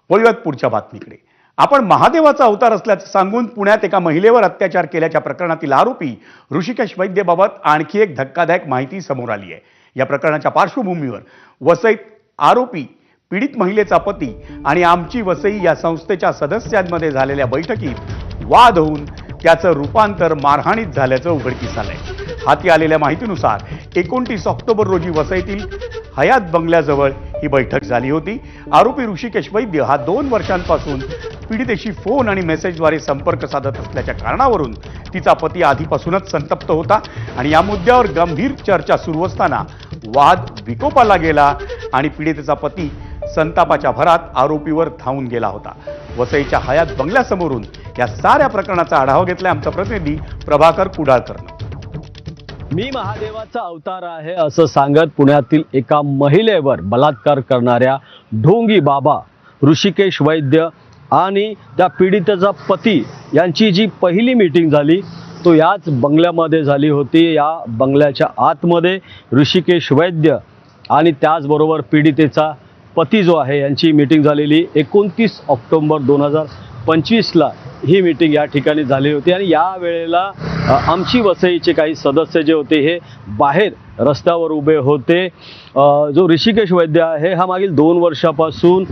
वळूयात पुढच्या बातमीकडे। आपण महादेवाचा अवतार असल्याचं सांगून पुण्यात एका महिलेवर अत्याचार केल्याच्या प्रकरणातील आरोपी ऋषिकेश वैद्यबाबत आणखी एक धक्कादायक माहिती समोर आली आहे। या प्रकरणाच्या पार्श्वभूमीवर वसईत आरोपी, पीडित महिलेचा पती आणि आमची वसई या संस्थेच्या सदस्यांमध्ये झालेल्या बैठकीत वाद होऊन त्याचं रूपांतर मारहाणीत झाल्याचं उघडकीस आलंय। हाती आलेल्या माहितीनुसार 29 ऑक्टोबर रोजी वसईतील हयात बंगल्याजवळ ही बैठक झाली होती। आरोपी ऋषिकेश वैद्य हा 2 वर्षांपासून पीडितेशी फोन आणि मेसेजद्वारे संपर्क साधत असल्याच्या कारणावरून तिचा पती आधीपासूनच संतप्त होता आणि या मुद्द्यावर गंभीर चर्चा सुरू असताना वाद विकोपाला गेला आणि पीडितेचा पती संतापाच्या भरात आरोपीवर धावून गेला होता। वसईच्या हयात बंगल्यासमोरून या साऱ्या प्रकरणाचा आढावा घेतलाय आमचा प्रतिनिधी प्रभाकर कुडाळकरनं। मी महादेवाचा अवतार आहे असं सांगत पुण्यातील एका महिलेवर बलात्कार करणाऱ्या ढोंगी बाबा ऋषिकेश वैद्य आणि त्या पीडितेचा पती यांची जी पहिली मीटिंग झाली तो याच बंगल्यामध्ये झाली होती। या बंगल्याच्या आतमध्ये ऋषिकेश वैद्य आणि त्याचबरोबर पीडितेचा पती जो आहे यांची मीटिंग झालेली 29 ऑक्टोबर 2025ला ही मीटिंग या ठिकाणी झाली होती आणि या वेळेला आमची वसईचे काही सदस्य जे होते हे बाहेर रस्त्यावर उभे होते। जो ऋषिकेश वैद्य आहे हा मागील 2 वर्षापासून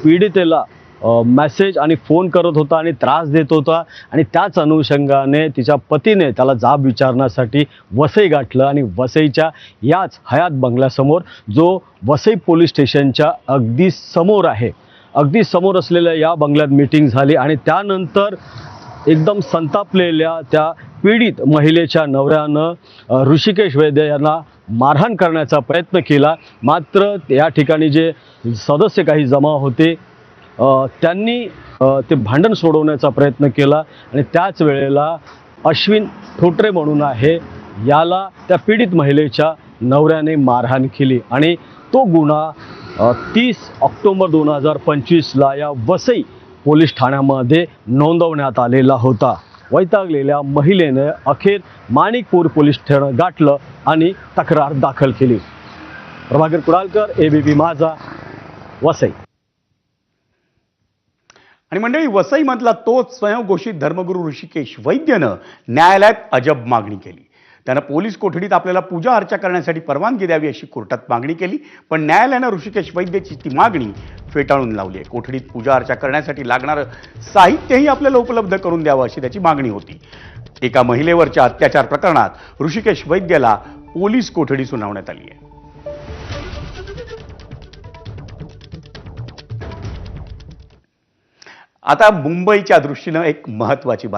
पीडितेला मेसेज आणि फोन करत होता आणि त्रास देत होता आणि त्याच अनुषंगाने तिच्या पतीने त्याला जाब विचारण्यासाठी वसई गाठलं आणि वसईच्या याच हयात बंगल्यासमोर जो वसई पोलीस स्टेशनच्या अगदी समोर आहे, अगदी समोर असलेल्या या बंगल्यात मीटिंग झाली आणि त्यानंतर एकदम संतापलेल्या त्या पीडित महिलेच्या नवऱ्यानं ऋषिकेश वैद्य यांना मारहाण करण्याचा प्रयत्न केला। मात्र या ठिकाणी जे सदस्य काही जमा होते त्यांनी ते भांडण सोडवण्याचा प्रयत्न केला आणि त्याच वेळेला अश्विन ठोटरे म्हणून आहे याला त्या पीडित महिलेच्या नवऱ्याने मारहाण केली आणि तो गुन्हा 30 ऑक्टोबर 2025ला या वसई पोलीस ठाण्यामध्ये नोंदवण्यात आलेला होता। वैतागलेल्या महिलेने अखेर माणिकपूर पोलीस ठाणं गाठलं आणि तक्रार दाखल केली। प्रभाकर कुडाळकर, ABP माझा, वसई। आणि मंडळी, वसईमधला तोच स्वयंघोषित धर्मगुरू ऋषिकेश वैद्यनं न्यायालयात अजब मागणी केली। त्यानं पोलीस कोठडीत आपल्याला पूजा अर्चा करण्यासाठी परवानगी द्यावी अशी कोर्टात मागणी केली, पण न्यायालयानं ऋषिकेश वैद्यची ती मागणी फेटाळून लावली आहे। कोठडीत पूजा अर्चा करण्यासाठी लागणारं साहित्यही आपल्याला उपलब्ध करून द्यावं अशी त्याची मागणी होती। एका महिलेवरच्या अत्याचार प्रकरणात ऋषिकेश वैद्यला पोलीस कोठडी सुनावण्यात आली आहे। आता मुंबईच्या दृष्टीनं एक महत्त्वाची बातमी